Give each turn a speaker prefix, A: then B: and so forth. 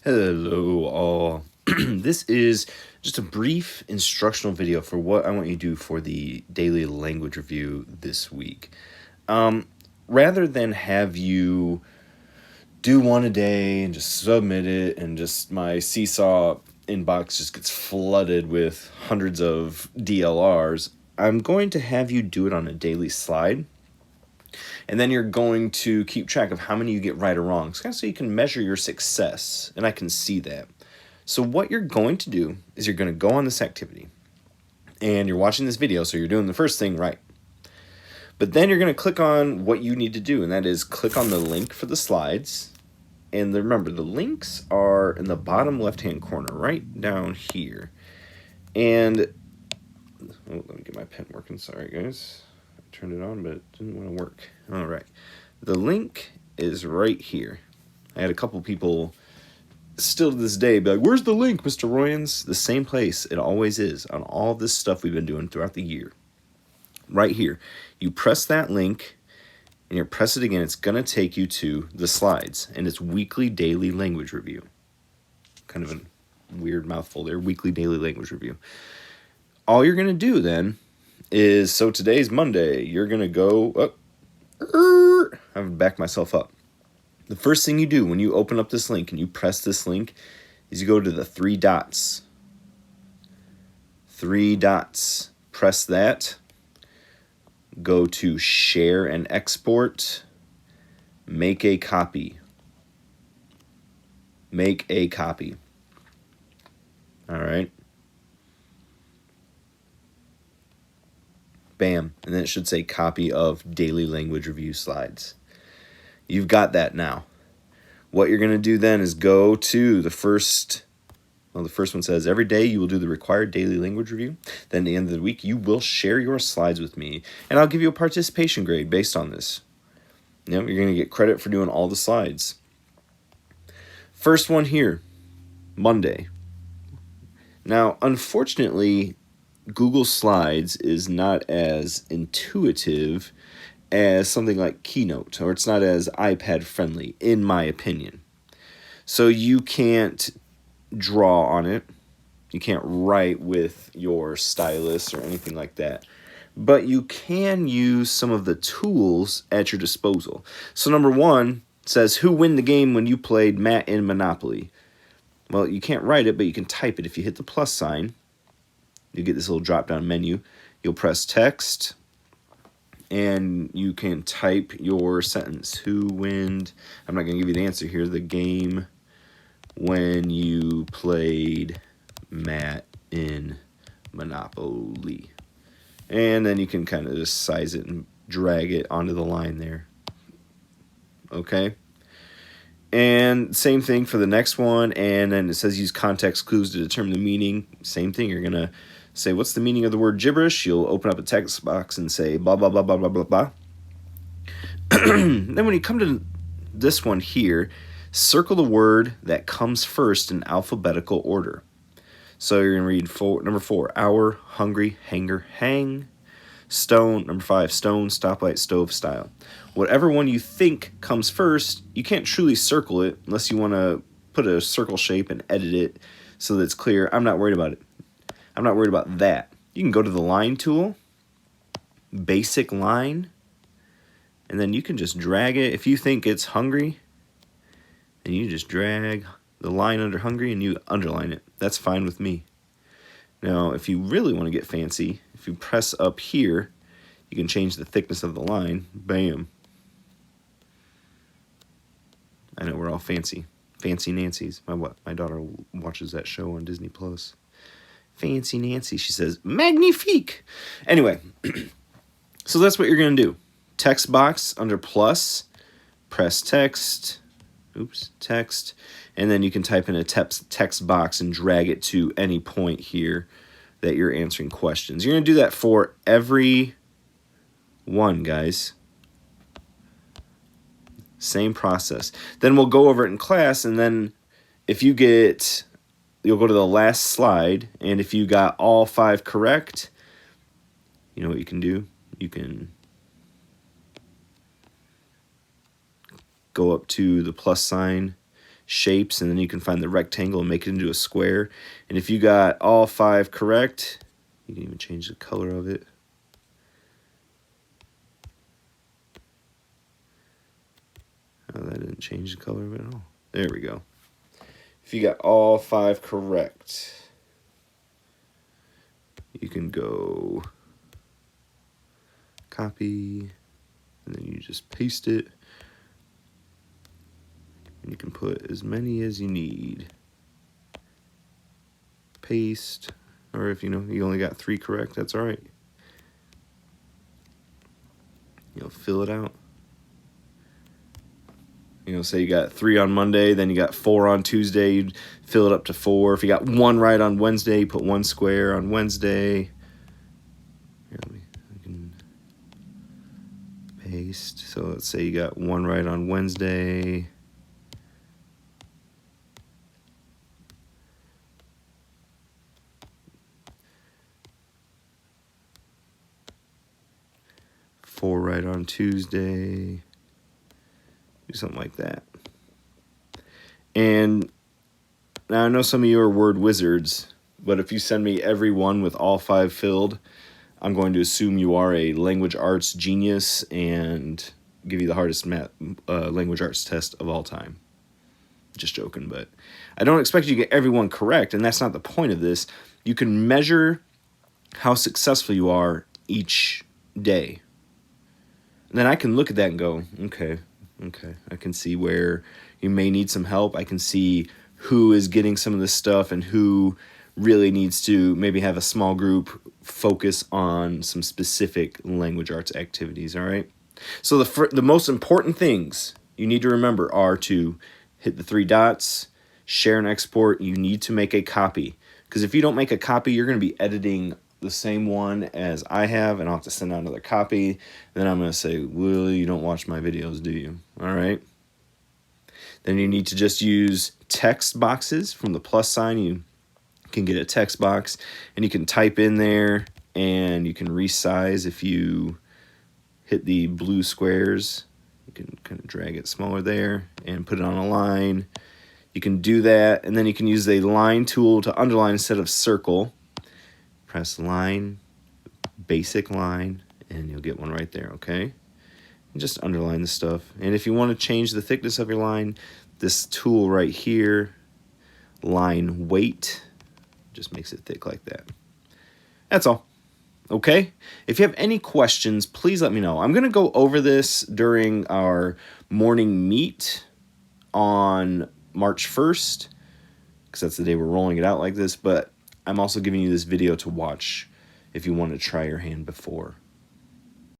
A: Hello all. This is just a brief instructional video for what I want you to do for the daily language review this week. Rather than have you do one a day and just submit it and just my Seesaw inbox just gets flooded with hundreds of DLRs, I'm going to have you do it on a daily slide. And then you're going to keep track of how many you get right or wrong, so you can measure your success, and I can see that. So what you're going to do is you're going to go on this activity, and you're watching this video, so you're doing the first thing right. But then you're going to click on what you need to do, and that is click on the link for the slides. And remember, the links are in the bottom left-hand corner, right down here. And, let me get my pen working, sorry guys. Turned it on, but it didn't want to work. All right. The link is right here. I had a couple people still to this day be like, "Where's the link, Mr. Royans?" The same place it always is on all this stuff we've been doing throughout the year. Right here. You press that link, and you press it again. It's going to take you to the slides, and it's weekly, daily language review. Kind of a weird mouthful there. Weekly, daily language review. All you're going to do then is, so today's Monday, you're going to go up. I've backed myself up. The first thing you do when you open up this link and you press this link is you go to the three dots. Three dots. Press that. Go to share and export. Make a copy. Make a copy. All right. Bam. And then it should say copy of daily language review slides. You've got that now. What you're going to do then is go to the first one says, every day you will do the required daily language review. Then at the end of the week, you will share your slides with me, and I'll give you a participation grade based on this. You're going to get credit for doing all the slides. First one here, Monday. Now, unfortunately, Google Slides is not as intuitive as something like Keynote, or it's not as iPad friendly, in my opinion. So you can't draw on it. You can't write with your stylus or anything like that. But you can use some of the tools at your disposal. So number one says, who win the game when you played Matt in Monopoly? Well, you can't write it, but you can type it. If you hit the plus sign, you get this little drop-down menu. You'll press text, and you can type your sentence. Who win? I'm not going to give you the answer here. The game when you played Matt in Monopoly. And then you can kind of just size it and drag it onto the line there. Okay? And same thing for the next one. And then it says use context clues to determine the meaning. Same thing. You're going to say, what's the meaning of the word gibberish? You'll open up a text box and say, blah, blah, blah, blah, blah, blah, blah. Then when you come to this one here, circle the word that comes first in alphabetical order. So you're going to read number 4, hour, hungry, hanger, hang, stone, number 5, stone, stoplight, stove, style. Whatever one you think comes first, you can't truly circle it unless you want to put a circle shape and edit it so that it's clear. I'm not worried about it. I'm not worried about that. You can go to the line tool, basic line, and then you can just drag it. If you think it's hungry, and you just drag the line under hungry and you underline it. That's fine with me. Now, if you really want to get fancy, if you press up here, you can change the thickness of the line. Bam. I know we're all fancy. Fancy Nancy's. My daughter watches that show on Disney Plus. Fancy Nancy. She says, magnifique. Anyway, so that's what you're going to do. Text box under plus, press text, text, and then you can type in a text box and drag it to any point here that you're answering questions. You're going to do that for every one, guys. Same process. Then we'll go over it in class, and then if you'll go to the last slide, and if you got all 5 correct, you know what you can do? You can go up to the plus sign shapes, and then you can find the rectangle and make it into a square. And if you got all 5 correct, you can even change the color of it. Oh, that didn't change the color of it at all. There we go. If you got all 5 correct, you can go copy, and then you just paste it. And you can put as many as you need. Paste, or if you know you only got 3 correct, that's all right. You'll fill it out. You know, say you got 3 on Monday, then you got 4 on Tuesday, you'd fill it up to 4. If you got 1 right on Wednesday, you put 1 square on Wednesday. Here, I can paste. So let's say you got 1 right on Wednesday. Four right on Tuesday. Do something like that. And now I know some of you are word wizards, but if you send me every one with all 5 filled, I'm going to assume you are a language arts genius and give you the hardest language arts test of all time. Just joking, but I don't expect you to get everyone correct, and that's not the point of this. You can measure how successful you are each day. And then I can look at that and go, okay, I can see where you may need some help. I can see who is getting some of this stuff and who really needs to maybe have a small group focus on some specific language arts activities, all right? So the most important things you need to remember are to hit the 3 dots, share and export. You need to make a copy, because if you don't make a copy, you're going to be editing the same one as I have, and I'll have to send out another copy. Then I'm going to say, well, you don't watch my videos, do you? All right. Then you need to just use text boxes from the plus sign. You can get a text box, and you can type in there, and you can resize if you hit the blue squares. You can kind of drag it smaller there and put it on a line. You can do that, and then you can use the line tool to underline instead of circle. Press line, basic line, and you'll get one right there, okay? And just underline the stuff. And if you want to change the thickness of your line, this tool right here, line weight, just makes it thick like that. That's all, okay? If you have any questions, please let me know. I'm going to go over this during our morning meet on March 1st, because that's the day we're rolling it out like this, but I'm also giving you this video to watch if you want to try your hand before.